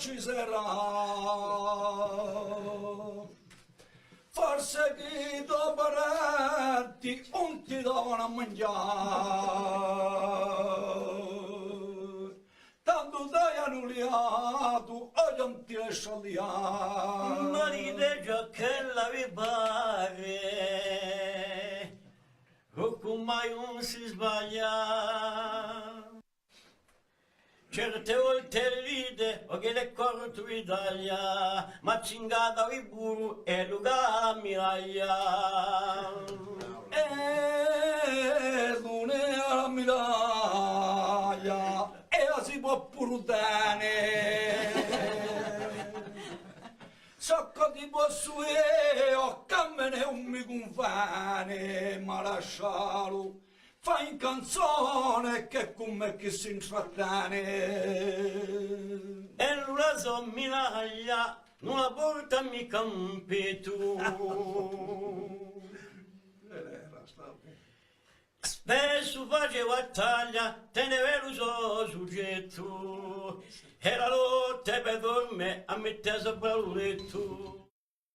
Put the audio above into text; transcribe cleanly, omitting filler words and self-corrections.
ci sarà. Forse chi dopo parenti non ti davano a mangiare. Tanto dai annullato, o non ti lascia liare. Ma ride già che la vi pare, o come mai non si sbaglia. Certe volte ride, o che le corto Italia, ma cingata vi buru e luga miraglia. Non è la miraglia, e la si può pure tenere. So che ti posso io, che me ne un mi confane, ma lascialo. Fai in canzone che come chi si intrattiene. E la so miraglia, non la porta mi campi tu. Spesso facevo battaglia, te ne vero so soggetto, e la lotta per dormire a mettere sopra il letto.